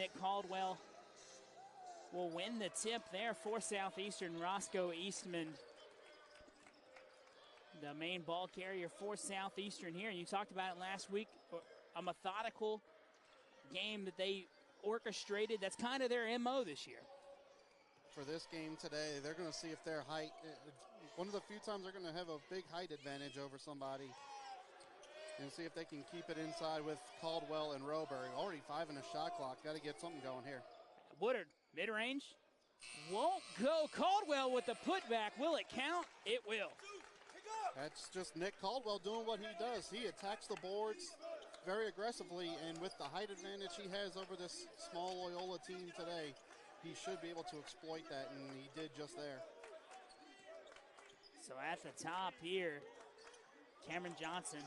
Nick Caldwell will win the tip there for Southeastern. Roscoe Eastman, the main ball carrier for Southeastern here. You talked about it last week, a methodical game that they orchestrated. That's kind of their MO this year. For this game today, they're going to see if their height, one of the few times they're going to have a big height advantage over somebody, and see if they can keep it inside with Caldwell and Rowberry. Already 5 in a shot clock. Got to get something going here. Woodard, mid-range, won't go. Caldwell with the putback. Will it count? It will. That's just Nick Caldwell doing what he does. He attacks the boards very aggressively, and with the height advantage he has over this small Loyola team today, he should be able to exploit that, and he did just there. So at the top here, Cameron Johnson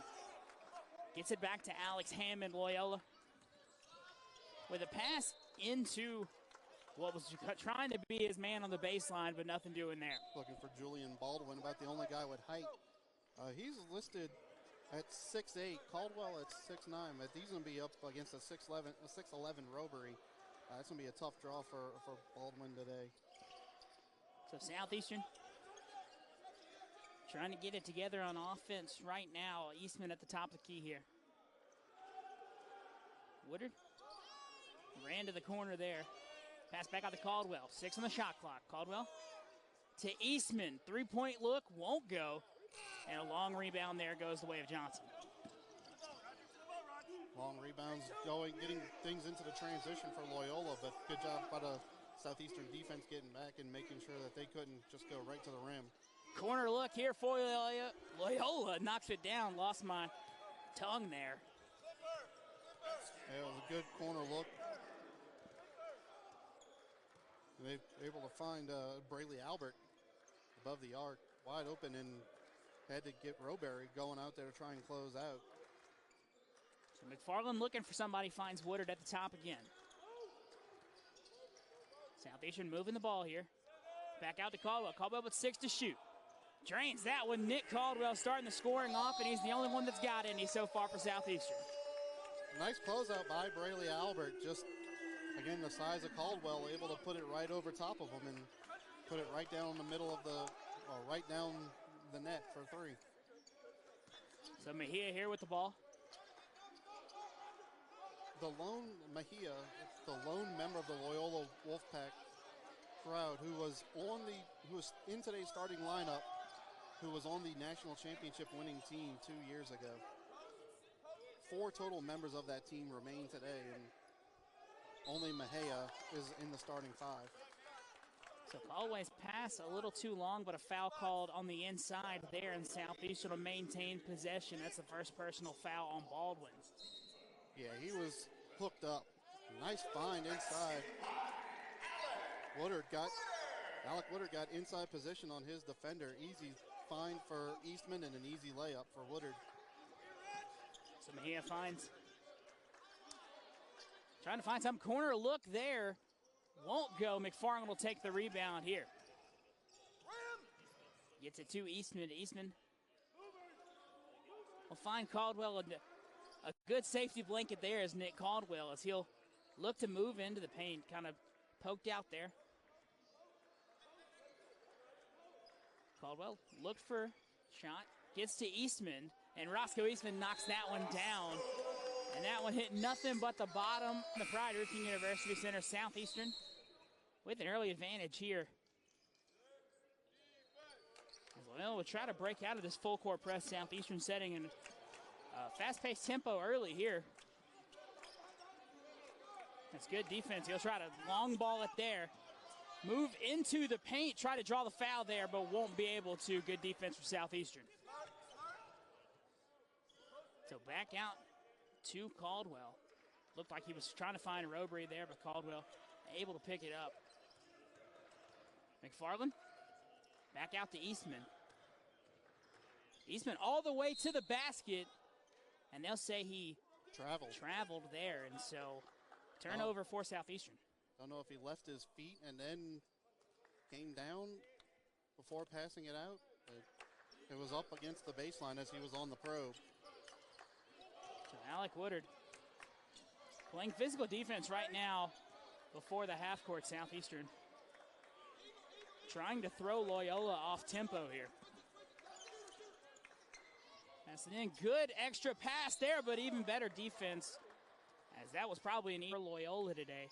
gets it back to Alex Hammond, Loyola, with a pass into what was trying to be his man on the baseline, but nothing doing there. Looking for Julian Baldwin, about the only guy with height. He's listed at 6'8", Caldwell at 6'9", but he's going to be up against a 6'11", Rowberry. That's going to be a tough draw for Baldwin today. So Southeastern trying to get it together on offense right now. Eastman at the top of the key here. Woodard ran to the corner there. Pass back out to Caldwell. 6 on the shot clock. Caldwell to Eastman. Three-point look won't go. And a long rebound there goes the way of Johnson. Long rebounds going, getting things into the transition for Loyola, but good job by the Southeastern defense getting back and making sure that they couldn't just go right to the rim. Corner look here for Loyola. Loyola knocks it down. Lost my tongue there. Yeah, it was a good corner look. And they were able to find Braelee Albert above the arc, wide open, and had to get Rowberry going out there to try and close out. So McFarland looking for somebody, finds Woodard at the top again. Southeastern moving the ball here. Back out to Caldwell. Caldwell with 6 to shoot. Drains that one. Nick Caldwell starting the scoring off, and he's the only one that's got any so far for Southeastern. Nice closeout by Braelee Albert. Just, again, the size of Caldwell, able to put it right over top of him and put it right down the middle of the, or right down the net for 3. So Mejia here with the ball. Mejia, the lone member of the Loyola Wolfpack crowd who was in today's starting lineup, who was on the national championship winning team 2 years ago. 4 total members of that team remain today, and only Mejia is in the starting 5. So Caldwell's pass a little too long, but a foul called on the inside there, and Southeastern will maintain possession. That's the first personal foul on Baldwin. Yeah, he was hooked up. Nice find inside. Alec Woodard got inside position on his defender. Easy find for Eastman and an easy layup for Woodard. So Mejia finds, trying to find some corner look there. Won't go. McFarland will take the rebound here. Gets it to Eastman. Eastman will find Caldwell. A good safety blanket there is Nick Caldwell, as he'll look to move into the paint. Kind of poked out there. Caldwell looked for shot. Gets to Eastman, and Roscoe Eastman knocks that one down. And that one hit nothing but the bottom of the Pride Roofing University Center. Southeastern with an early advantage here. Well, we'll try to break out of this full court press Southeastern setting, and fast-paced tempo early here. That's good defense. He'll try to long ball it there. Move into the paint, try to draw the foul there, but won't be able to. Good defense for Southeastern. So back out to Caldwell. Looked like he was trying to find Rowberry there, but Caldwell able to pick it up. McFarland back out to Eastman. Eastman all the way to the basket, and they'll say he traveled there, and so turnover for Southeastern. Don't know if he left his feet and then came down before passing it out. It was up against the baseline as he was on the probe. So Alec Woodard Playing physical defense right now before the half court, Southeastern. Trying to throw Loyola off tempo here. That's an in. Good extra pass there, but even better defense, as that was probably an for Loyola today.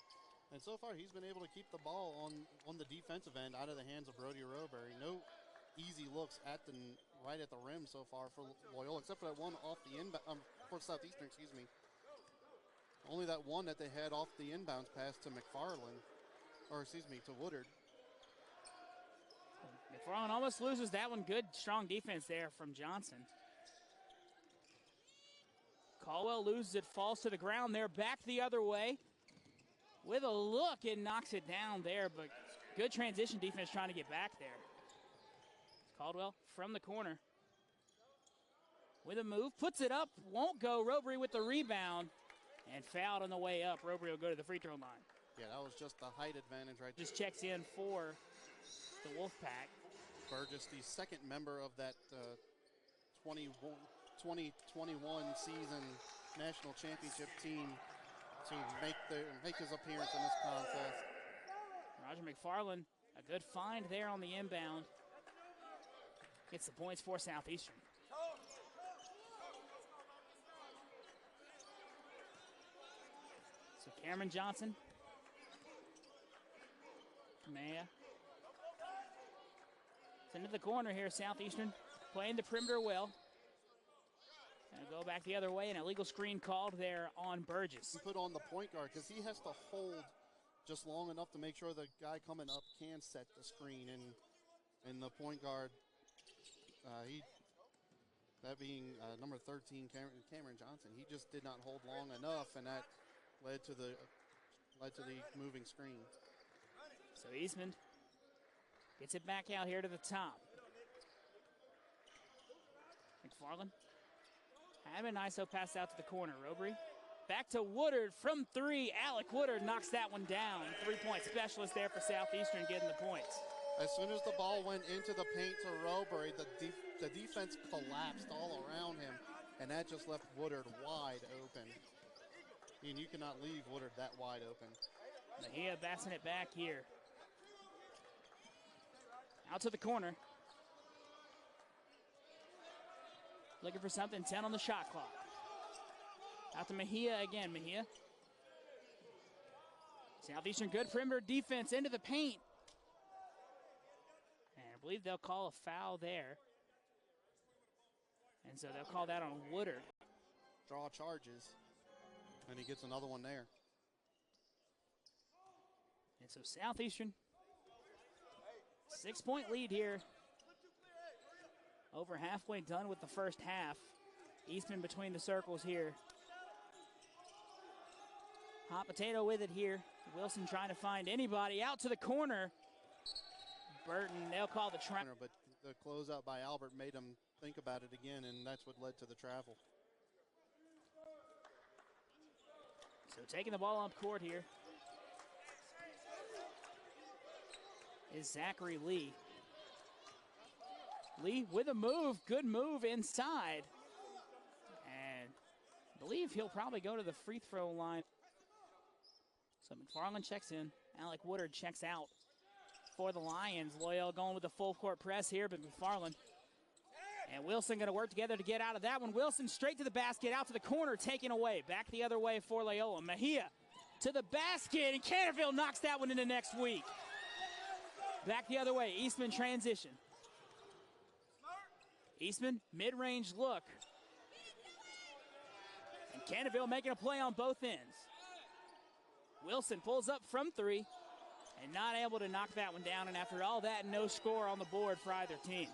And so far, he's been able to keep the ball on the defensive end out of the hands of Brody Roberry. No easy looks right at the rim so far for Loyola, except for that one off the inbound, for Southeastern, excuse me. Only that one that they had off the inbounds pass to to Woodard. McFarland almost loses that one. Good, strong defense there from Johnson. Caldwell loses it, falls to the ground there, back the other way. With a look, it knocks it down there, but good transition defense trying to get back there. Caldwell from the corner. With a move, puts it up, won't go. Roberry with the rebound, and fouled on the way up. Roberry will go to the free throw line. Yeah, that was just the height advantage right there. Just checks in for the Wolfpack. Burgess, the second member of that 2021 season national championship team to make his appearance in this contest. Roger McFarland, a good find there on the inbound. Gets the points for Southeastern. So Cameron Johnson. Maya. It's into the corner here, Southeastern. Playing the perimeter well. And go back the other way, an illegal screen called there on Burgess. He put on the point guard because he has to hold just long enough to make sure the guy coming up can set the screen. And the point guard, that being number 13, Cameron Johnson, he just did not hold long enough, and that led to the moving screen. So Eastman gets it back out here to the top. McFarland. Having an ISO pass out to the corner. Roberry back to Woodard from three. Alec Woodard knocks that one down. 3-point specialist there for Southeastern getting the points. As soon as the ball went into the paint to Roberry, the defense collapsed all around him, and that just left Woodard wide open. And you cannot leave Woodard that wide open. Mejia passing it back here. Out to the corner. Looking for something, 10 on the shot clock. Out to Mejia again, Mejia. Southeastern, good perimeter defense into the paint. And I believe they'll call a foul there. And so they'll call that on Woodard. Draw charges, and he gets another one there. And so Southeastern, 6-point lead here. Over halfway done with the first half. Eastman between the circles here. Hot potato with it here. Wilson trying to find anybody out to the corner. Burton, they'll call the travel. But the closeout by Albert made him think about it again, and that's what led to the travel. So taking the ball up court here is Zachary Lee. Lee with a move, good move inside. And I believe he'll probably go to the free throw line. So McFarland checks in. Alec Woodard checks out for the Lions. Loyola going with the full court press here, but McFarland and Wilson going to work together to get out of that one. Wilson straight to the basket, out to the corner, taken away. Back the other way for Loyola. Mejia to the basket, and Canterville knocks that one into next week. Back the other way, Eastman transition. Eastman, mid-range look. And Canterville making a play on both ends. Wilson pulls up from three and not able to knock that one down. And after all that, no score on the board for either team.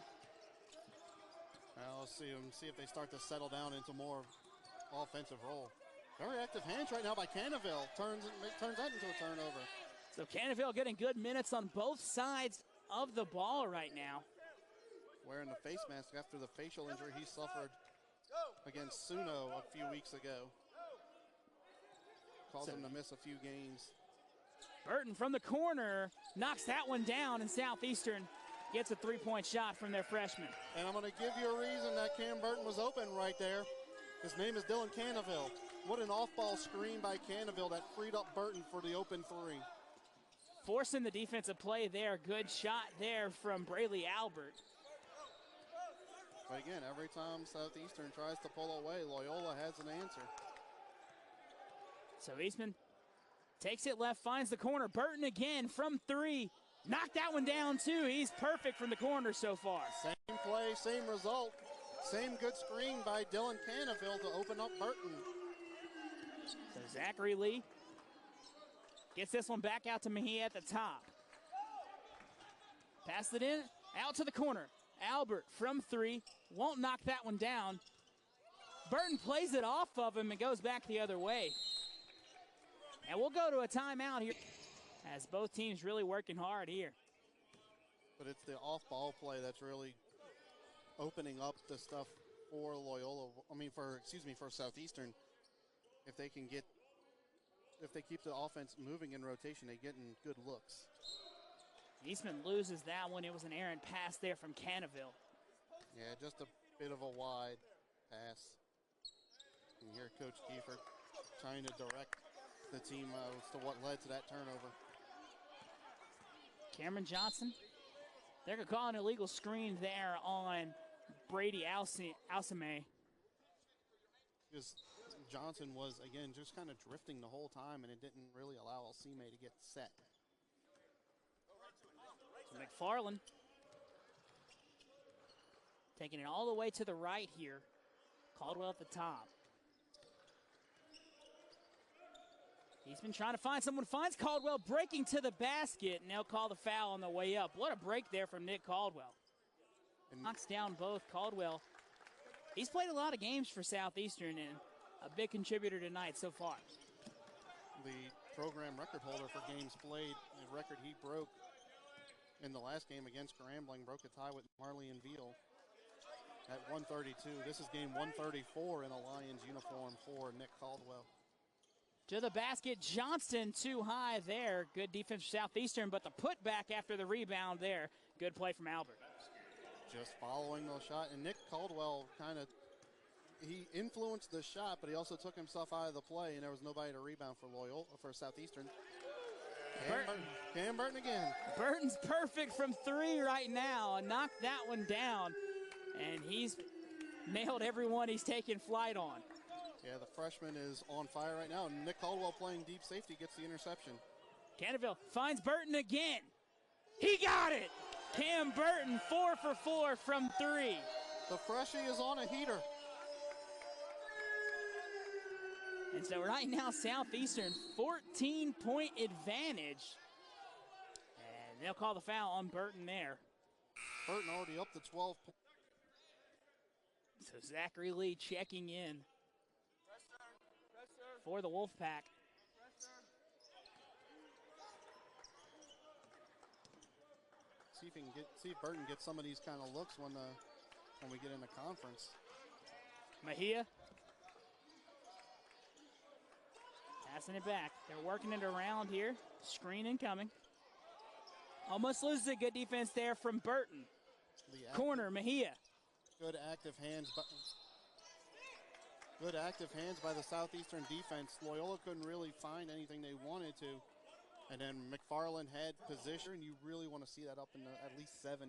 Well, let's see if they start to settle down into more offensive role. Very active hands right now by Canterville. Turns that into a turnover. So Canterville getting good minutes on both sides of the ball right now. Wearing the face mask after the facial injury he suffered against Suno a few weeks ago. Caused him to miss a few games. Burton from the corner knocks that one down, and Southeastern gets a 3-point shot from their freshman. And I'm going to give you a reason that Cam Burton was open right there. His name is Dylan Canterville. What an off-ball screen by Cannaville that freed up Burton for the open three. Forcing the defensive play there. Good shot there from Braelee Albert. But again, every time Southeastern tries to pull away, Loyola has an answer. So Eastman takes it left, finds the corner. Burton again from three. Knocked that one down too. He's perfect from the corner so far. Same play, same result. Same good screen by Dylan Cannaville to open up Burton. So Zachary Lee gets this one back out to Mejia at the top. Passed it in, out to the corner. Albert from three, won't knock that one down. Burton plays it off of him and goes back the other way. And we'll go to a timeout here as both teams really working hard here. But it's the off-ball play that's really opening up the stuff for Loyola. For Southeastern. If they keep the offense moving in rotation, they get in good looks. Eastman loses that one. It was an errant pass there from Cannaville. Yeah, just a bit of a wide pass. And here Coach Kiefer trying to direct the team as to what led to that turnover. Cameron Johnson, they're going to call an illegal screen there on Brady Alsame. Because Johnson was, again, just kind of drifting the whole time, and it didn't really allow Alsime to get set. So McFarland taking it all the way to the right here. Caldwell at the top. He's been trying to find someone, finds Caldwell breaking to the basket, and they'll call the foul on the way up. What a break there from Nick Caldwell. And knocks down both. Caldwell, he's played a lot of games for Southeastern and a big contributor tonight so far. The program record holder for games played, a record he broke in the last game against Grambling, broke a tie with Marley and Veal at 132. This is game 134 in a Lions uniform for Nick Caldwell. To the basket, Johnston too high there. Good defense for Southeastern, but the putback after the rebound there. Good play from Albert. Just following the shot, and Nick Caldwell he influenced the shot, but he also took himself out of the play, and there was nobody to rebound for Loyola, for Southeastern. Cam Burton again. Burton's perfect from three right now. Knocked that one down, and he's nailed everyone he's taken flight on. Yeah, the freshman is on fire right now. Nick Caldwell playing deep safety gets the interception. Cannaville finds Burton again. He got it. Cam Burton 4 for 4 from three. The freshie is on a heater. And so right now, Southeastern 14-point advantage. And they'll call the foul on Burton there. Burton already up to 12 points. So Zachary Lee checking in for the Wolfpack. See if Burton gets some of these kind of looks when we get in the conference. Mejia passing it back. They're working it around here. Screen incoming. Almost loses it. Good defense there from Burton. Corner, Mejia. Good active hands by the Southeastern defense. Loyola couldn't really find anything they wanted to. And then McFarland had position. You really want to see that up in the at least 70%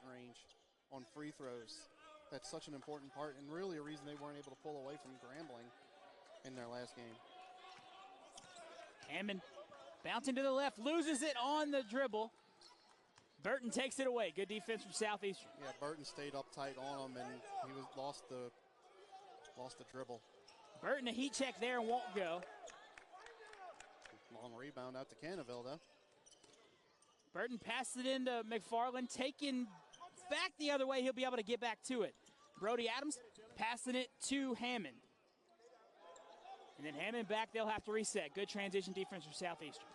range on free throws. That's such an important part, and really a reason they weren't able to pull away from Grambling in their last game. Hammond bouncing to the left, loses it on the dribble. Burton takes it away. Good defense from Southeastern. Yeah, Burton stayed up tight on him, and he lost the dribble. Burton a heat check there and won't go. Long rebound out to Cannaville, though. Burton passes it into McFarland, taking back the other way. He'll be able to get back to it. Brody Adams passing it to Hammond. And then Hammond back, they'll have to reset. Good transition defense from Southeastern.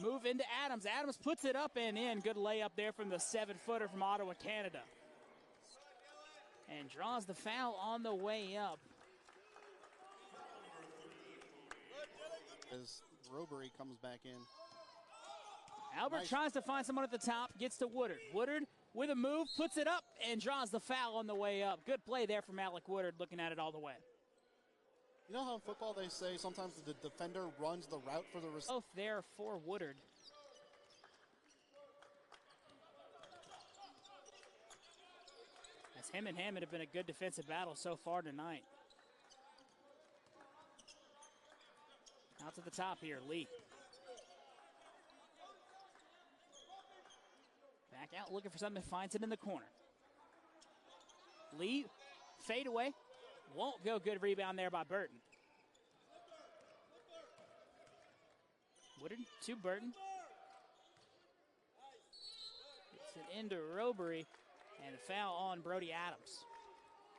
Move into Adams. Adams puts it up and in. Good layup there from the 7-footer from Ottawa, Canada. And draws the foul on the way up. As Robery comes back in. Albert tries to find someone at the top, gets to Woodard. Woodard with a move, puts it up, and draws the foul on the way up. Good play there from Alec Woodard, looking at it all the way. You know how in football they say sometimes the defender runs the route for the receiver? Both there for Woodard. As him and Hammond have been a good defensive battle so far tonight. Out to the top here, Lee. Back out looking for something, finds it in the corner. Lee, fade away. Won't go. Good rebound there by Burton. Woodard to Burton. Gets it into Robery, and a foul on Brody Adams.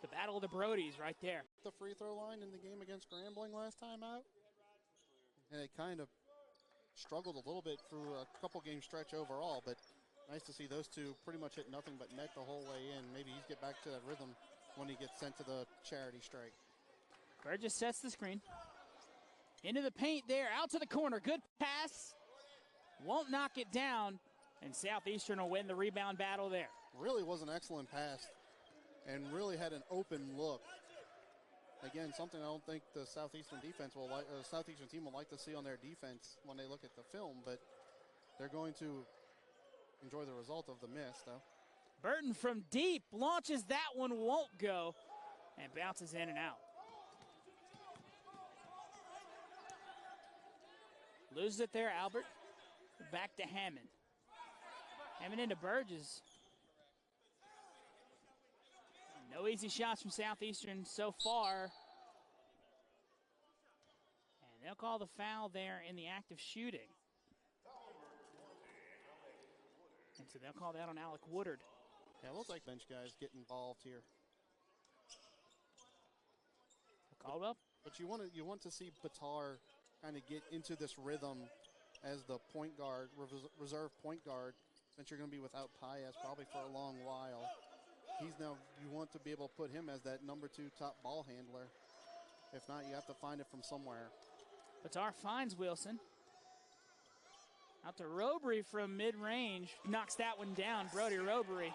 The battle of the Brodies right there. The free throw line in the game against Grambling last time out. And it kind of struggled a little bit through a couple game stretch overall, but nice to see those two pretty much hit nothing but net the whole way in. Maybe he's get back to that rhythm when he gets sent to the charity strike. Burgess sets the screen. Into the paint there, out to the corner. Good pass. Won't knock it down, and Southeastern will win the rebound battle there. Really was an excellent pass and really had an open look. Again, something I don't think the Southeastern defense will like, Southeastern team will like to see on their defense when they look at the film, but they're going to enjoy the result of the miss, though. Burton from deep launches that one, won't go, and bounces in and out. Loses it there, Albert. Back to Hammond. Hammond into Burgess. No easy shots from Southeastern so far. And they'll call the foul there in the act of shooting. And so they'll call that on Alec Woodard. Yeah, it looks like bench guys get involved here. Caldwell. But you want to see Batar kind of get into this rhythm as the point guard, reserve point guard, since you're going to be without Paez probably for a long while. You want to be able to put him as that number 2 top ball handler. If not, you have to find it from somewhere. Batar finds Wilson. Out to Robery from mid-range. Knocks that one down. Brody Robery.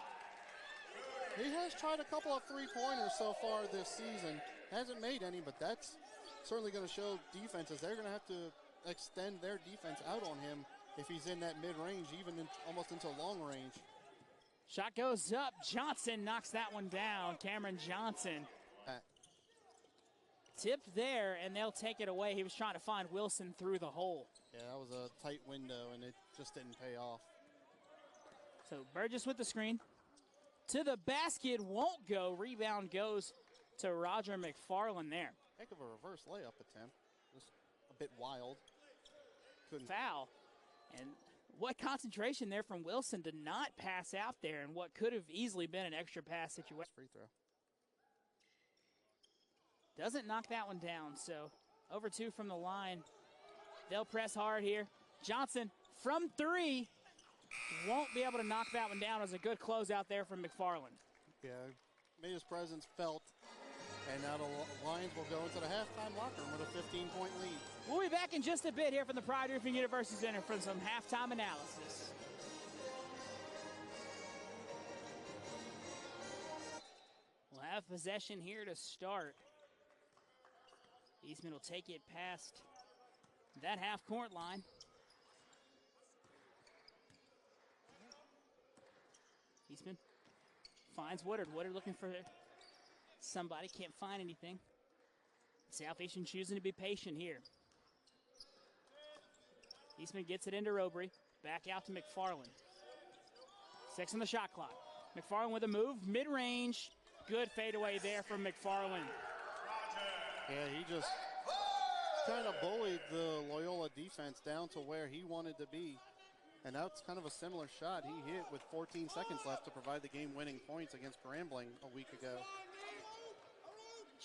He has tried a couple of three-pointers so far this season. Hasn't made any, but that's certainly going to show defenses. They're going to have to extend their defense out on him if he's in that mid-range, even almost into long range. Shot goes up. Johnson knocks that one down. Cameron Johnson. Tipped there, and they'll take it away. He was trying to find Wilson through the hole. Yeah, that was a tight window, and it just didn't pay off. So Burgess with the screen. To the basket, won't go. Rebound goes to Roger McFarland there. Heck of a reverse layup attempt. Just a bit wild. Couldn't. Foul. And what concentration there from Wilson to not pass out there in what could have easily been an extra pass situation. Free throw. Doesn't knock that one down, so over 2 from the line. They'll press hard here. Johnson from 3. Won't be able to knock that one down. It was a good closeout there from McFarland. Yeah, made his presence felt. And now the Lions will go into the halftime locker room with a 15-point lead. We'll be back in just a bit here from the Pride Roofing University Center for some halftime analysis. We'll have possession here to start. Eastman will take it past that half-court line. Eastman finds Woodard. Woodard looking for somebody, can't find anything. Southeastern choosing to be patient here. Eastman gets it into Robery. Back out to McFarland. 6 on the shot clock. McFarland with a move, mid-range. Good fadeaway there from McFarland. Yeah, he just kind of bullied the Loyola defense down to where he wanted to be. And that's kind of a similar shot he hit with 14 seconds left to provide the game-winning points against Grambling a week ago.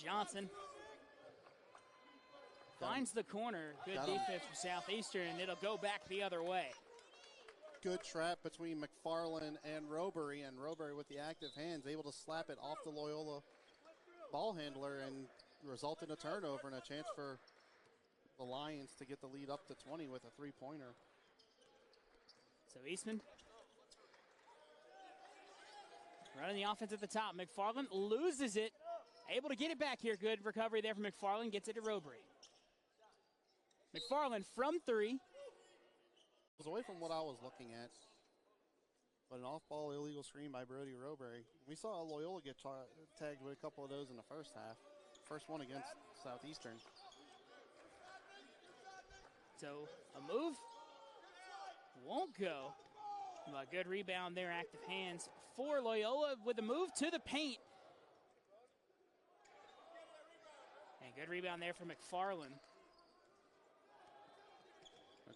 Johnson finds the corner. Good defense from Southeastern, and it'll go back the other way. Good trap between McFarland and Robery with the active hands, able to slap it off the Loyola ball handler and result in a turnover and a chance for the Lions to get the lead up to 20 with a three-pointer. So Eastman running the offense at the top. McFarland loses it able to get it back here. Good recovery there from McFarland. Gets it to Robery. McFarland from 3. It was away from what I was looking at. But an off-ball illegal screen by Brody Robery. We saw Loyola get tagged with a couple of those in the first half. First one against Southeastern. So a move won't go. A good rebound there, active hands for Loyola with a move to the paint. And good rebound there from McFarland.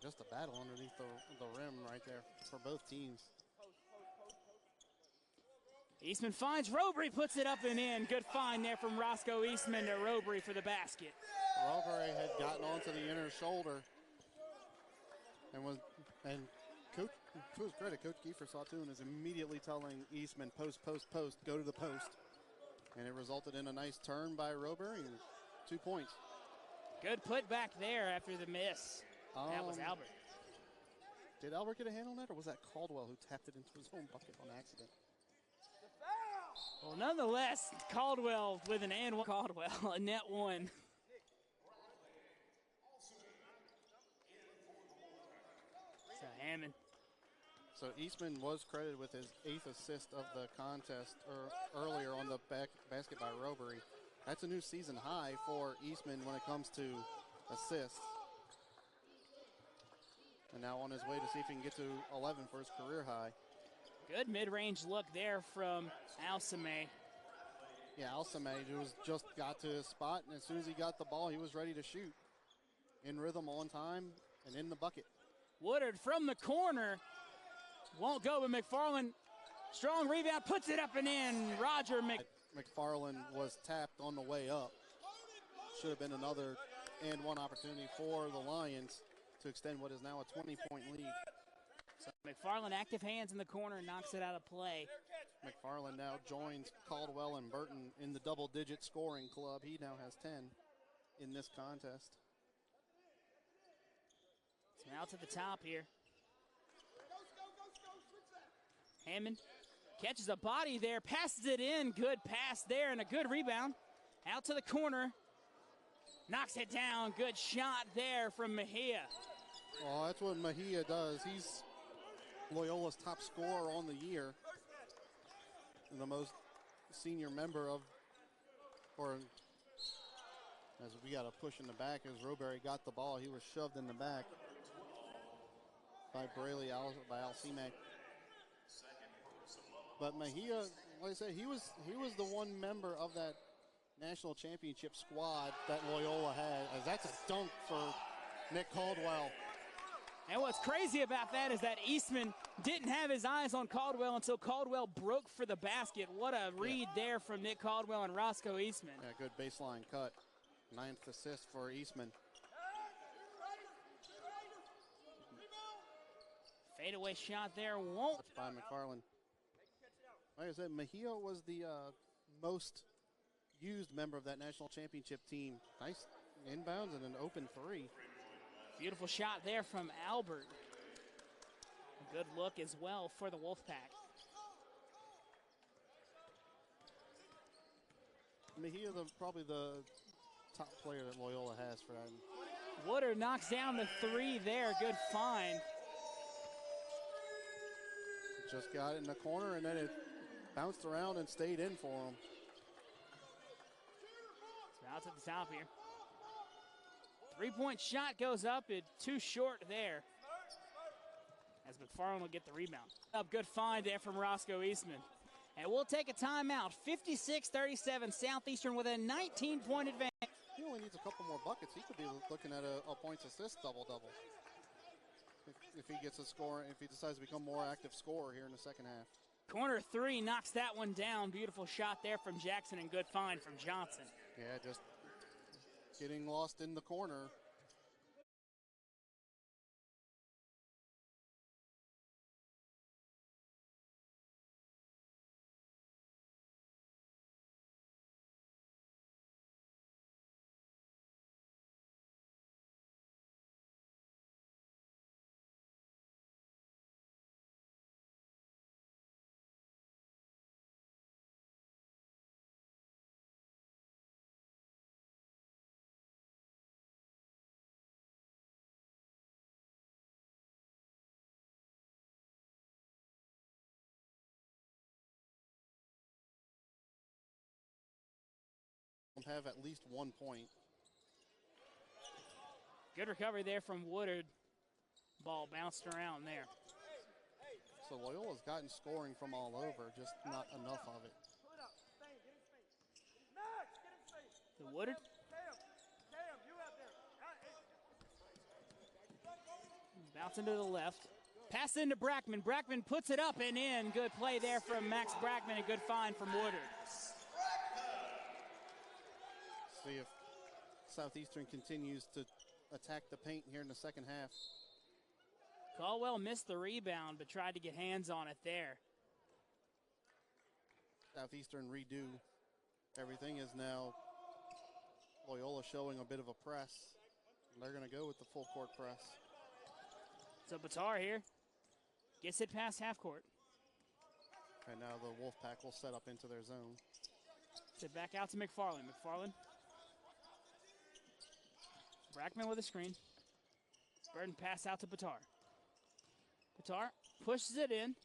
Just a battle underneath the rim right there for both teams. Eastman finds Robery, puts it up and in. Good find there from Roscoe Eastman to Robery for the basket. Robery had gotten onto the inner shoulder and Coach, to his credit, Coach Kiefer saw too and is immediately telling Eastman, post, go to the post. And it resulted in a nice turn by Robery and 2 points. Good put back there after the miss. That was Albert. Did Albert get a hand on that, or was that Caldwell who tapped it into his own bucket on accident? Well, nonetheless, Caldwell with an and one. Caldwell, a net 1. So Hammond. So Eastman was credited with his 8th assist of the contest earlier on the basket by Robery. That's a new season high for Eastman when it comes to assists. And now on his way to see if he can get to 11 for his career high. Good mid-range look there from Alcime. Yeah, Alcime just got to his spot, and as soon as he got the ball, he was ready to shoot. In rhythm, on time, and in the bucket. Woodard from the corner. Won't go, but McFarland, strong rebound, puts it up and in. Roger McFarland was tapped on the way up. Should have been another and one opportunity for the Lions to extend what is now a 20-point lead. So McFarland, active hands in the corner, knocks it out of play. McFarland now joins Caldwell and Burton in the double-digit scoring club. He now has 10 in this contest. So now to the top here. Hammond catches a body there, passes it in. Good pass there and a good rebound. Out to the corner. Knocks it down. Good shot there from Mejia. Oh, that's what Mejia does. He's Loyola's top scorer on the year. And the most senior member of, or as we got a push in the back as Robery got the ball, he was shoved in the back by Braelee, by Alcime. But Mejia, like I said, he was the one member of that national championship squad that Loyola had. As that's a dunk for Nick Caldwell. And what's crazy about that is that Eastman didn't have his eyes on Caldwell until Caldwell broke for the basket. What a read there from Nick Caldwell and Roscoe Eastman. Yeah, good baseline cut. 9th assist for Eastman. Fadeaway shot there won't. That's by McFarland. Like I said, Mejia was the most used member of that national championship team. Nice inbounds and an open 3. Beautiful shot there from Albert. A good look as well for the Wolfpack. Mejia, probably the top player that Loyola has for that. Woodard knocks down the 3 there. Good find. Just got it in the corner, and then it bounced around and stayed in for him. So out to the top here. 3-point shot goes up. It's too short there. As McFarland will get the rebound. Good find there from Roscoe Eastman. And we'll take a timeout. 56-37, Southeastern with a 19-point advantage. He only needs a couple more buckets. He could be looking at a points assist double-double. If he gets a score, if he decides to become more active scorer here in the second half. Corner 3 knocks that one down. Beautiful shot there from Jackson and good find from Johnson. Yeah, just getting lost in the corner. have at least 1 point. Good recovery there from Woodard. Ball bounced around there. So Loyola's gotten scoring from all over, just not enough of it. The Woodard. Bouncing to the left. Pass into Brackman. Brackman puts it up and in. Good play there from Max Brackman. A good find from Woodard. See if Southeastern continues to attack the paint here in the second half. Caldwell missed the rebound, but tried to get hands on it there. Southeastern redo. Everything is now Loyola showing a bit of a press. They're going to go with the full court press. So Batar here gets it past half court. And now the Wolfpack will set up into their zone. Sit back out to McFarland. McFarland. Brackman with a screen. Burton pass out to Batar. Batar pushes it in.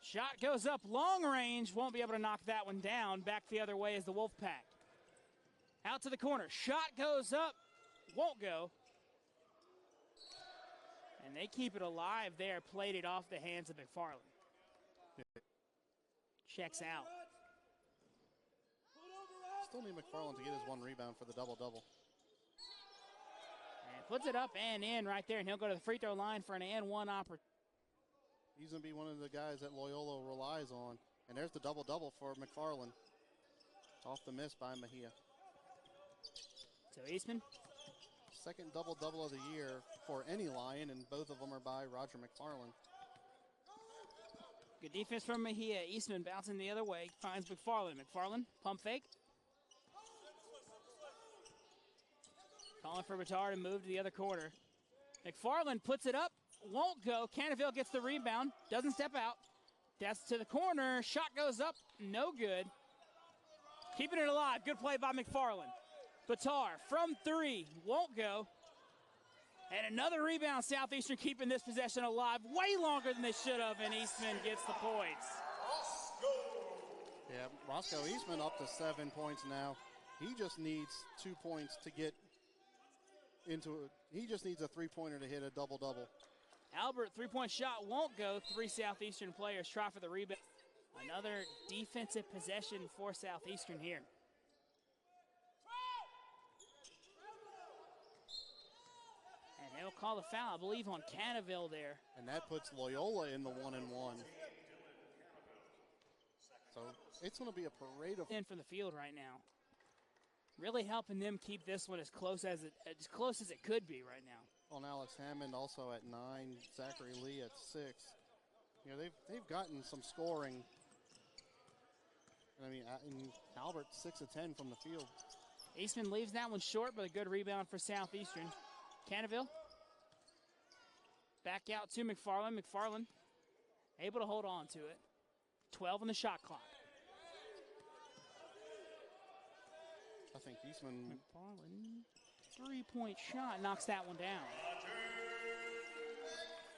Shot goes up long range. Won't be able to knock that one down. Back the other way is the Wolfpack. Out to the corner. Shot goes up. Won't go. And they keep it alive there. Played it off the hands of McFarland. Checks out. Still need McFarland to get his 1 rebound for the double-double. And puts it up and in right there. And he'll go to the free throw line for an and 1 opportunity. He's going to be one of the guys that Loyola relies on. And there's the double-double for McFarland. Off the miss by Mejia. So Eastman. Second double-double of the year for any Lion, and both of them are by Roger McFarland. Good defense from Mejia. Eastman bouncing the other way. Finds McFarland. McFarland, pump fake. Calling for Batar to move to the other corner. McFarland puts it up. Won't go. Canaville gets the rebound. Doesn't step out. That's to the corner. Shot goes up. No good. Keeping it alive. Good play by McFarland. Batar from 3. Won't go. And another rebound. Southeastern keeping this possession alive way longer than they should have. And Eastman gets the points. Yeah, Roscoe Eastman up to 7 points now. He just needs 2 points to get into it. He just needs a 3-pointer to hit a double-double. Albert, 3-point shot won't go. 3 Southeastern players try for the rebound. Another defensive possession for Southeastern here. And they'll call the foul, I believe, on Canaville there. And that puts Loyola in the 1-and-1. So it's going to be a parade of... In from the field right now. Really helping them keep this one as close as it could be right now. On Alex Hammond also at 9, Zachary Lee at 6. You know, they've gotten some scoring. I mean, Albert 6 of 10 from the field. Eastman leaves that one short, but a good rebound for Southeastern. Canaville. Back out to McFarland. McFarland able to hold on to it. 12 on the shot clock. I think Eastman... McFarland, 3-point shot, knocks that one down.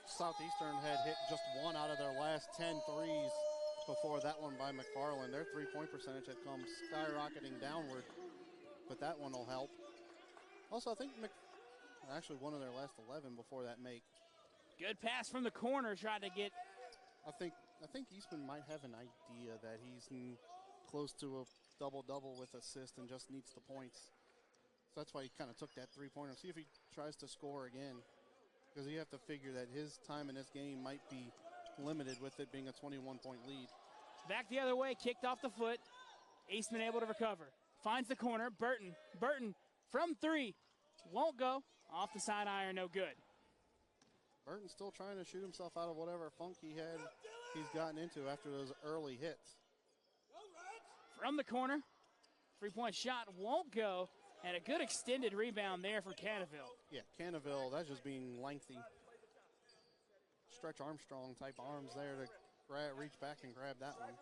Southeastern had hit just 1 out of their last 10 threes before that one by McFarland. Their 3-point percentage had come skyrocketing downward, but that one will help. Also, I think actually one of their last 11 before that make. Good pass from the corner, tried to get... I think Eastman might have an idea that he's close to a double-double with assist and just needs the points. So that's why he kind of took that 3-pointer. See if he tries to score again. Because you have to figure that his time in this game might be limited with it being a 21-point lead. Back the other way, kicked off the foot. Eastman able to recover. Finds the corner. Burton from 3. Won't go. Off the side iron, no good. Burton's still trying to shoot himself out of whatever funk he's gotten into after those early hits. From the corner. 3-point shot won't go. And a good extended rebound there for Canaville. Yeah, Canaville, that's just being lengthy. Stretch Armstrong type arms there to reach back and grab that one.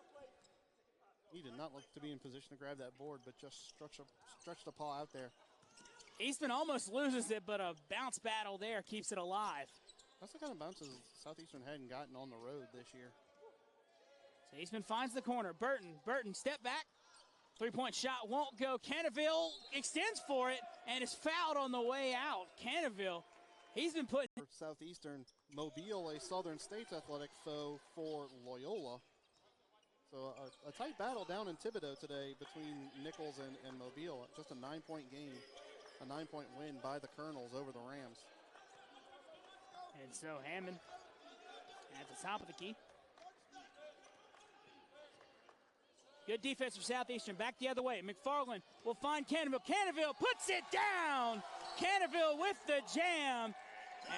He did not look to be in position to grab that board, but just stretched the paw out there. Eastman almost loses it, but a bounce battle there keeps it alive. That's the kind of bounces Southeastern hadn't gotten on the road this year. So Eastman finds the corner. Burton, step back. Three-point shot won't go. Cannaville extends for it and is fouled on the way out. Cannaville, he's been putting... Southeastern Mobile, a Southern States athletic foe for Loyola. So a tight battle down in Thibodaux today between Nichols and Mobile. Just a 9-point game, a 9-point win by the Colonels over the Rams. And so Hammond at the top of the key. Good defense for Southeastern. Back the other way. McFarland will find Cannaville. Cannaville puts it down. Cannaville with the jam.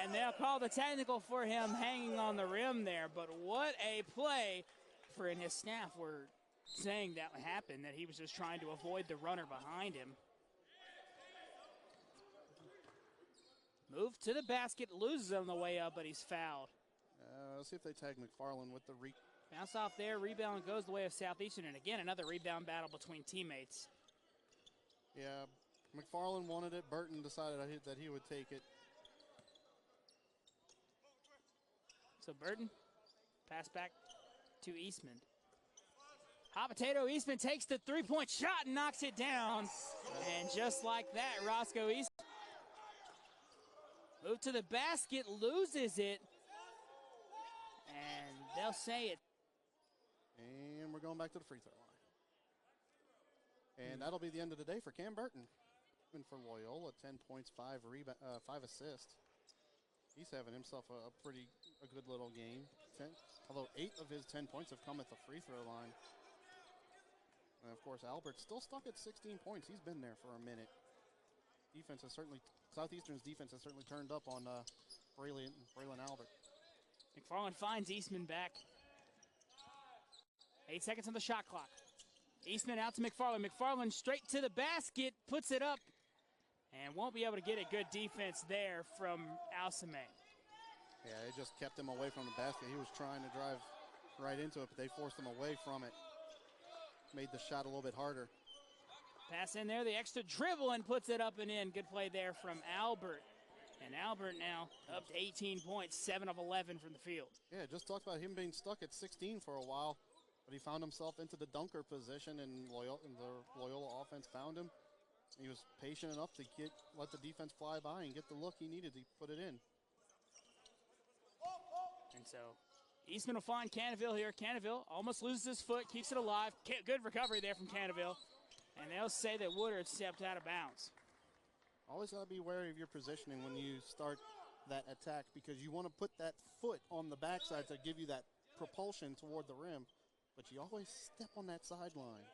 And they'll call the technical for him hanging on the rim there. But what a play for, and his staff were saying that happened, that he was just trying to avoid the runner behind him. Move to the basket, loses on the way up, but he's fouled. Let's see if they tag McFarland with the bounce off there, rebound goes the way of Southeastern, and again, another rebound battle between teammates. Yeah, McFarland wanted it. Burton decided that he would take it. So Burton, pass back to Eastman. Hot potato Eastman takes the three-point shot and knocks it down. And just like that, Roscoe Eastman move to the basket, loses it. And they'll say it. And we're going back to the free throw line. And that'll be the end of the day for Cam Burton. And for Loyola, 10 points, 5 assists. He's having himself a good little game. Although 8 of his 10 points have come at the free throw line. And of course, Albert's still stuck at 16 points. He's been there for a minute. Southeastern's defense has certainly turned up on Braelee and Albert. McFarland finds Eastman back. 8 seconds on the shot clock. Eastman out to McFarland. McFarland straight to the basket, puts it up, and won't be able to get a good defense there from Alcime. Yeah, they just kept him away from the basket. He was trying to drive right into it, but they forced him away from it. Made the shot a little bit harder. Pass in there, the extra dribble, and puts it up and in. Good play there from Albert. And Albert now up to 18 points, 7 of 11 from the field. Yeah, just talked about him being stuck at 16 for a while, but he found himself into the dunker position, and the Loyola offense found him. He was patient enough to let the defense fly by and get the look he needed to put it in. And so Eastman will find Cannaville here. Cannaville almost loses his foot, keeps it alive. Good recovery there from Cannaville. And they'll say that Woodard stepped out of bounds. Always got to be wary of your positioning when you start that attack, because you want to put that foot on the backside to give you that propulsion toward the rim, but you always step on that sideline.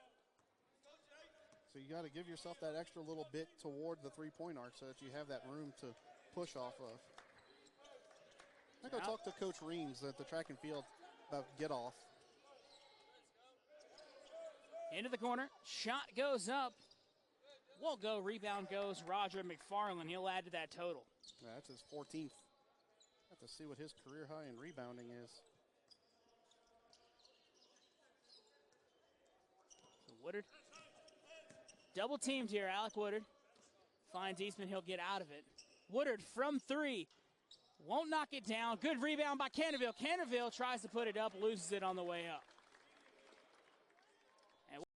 So you got to give yourself that extra little bit toward the three-point arc so that you have that room to push off of. I go talk to Coach Reams at the track and field about get off. Into the corner, shot goes up. Won't go, rebound goes Roger McFarland. He'll add to that total. Yeah, that's his 14th. Have to see what his career high in rebounding is. So Woodard, double teamed here. Alec Woodard finds Eastman. He'll get out of it. Woodard from 3. Won't knock it down. Good rebound by Cannaville. Cannaville tries to put it up, loses it on the way up.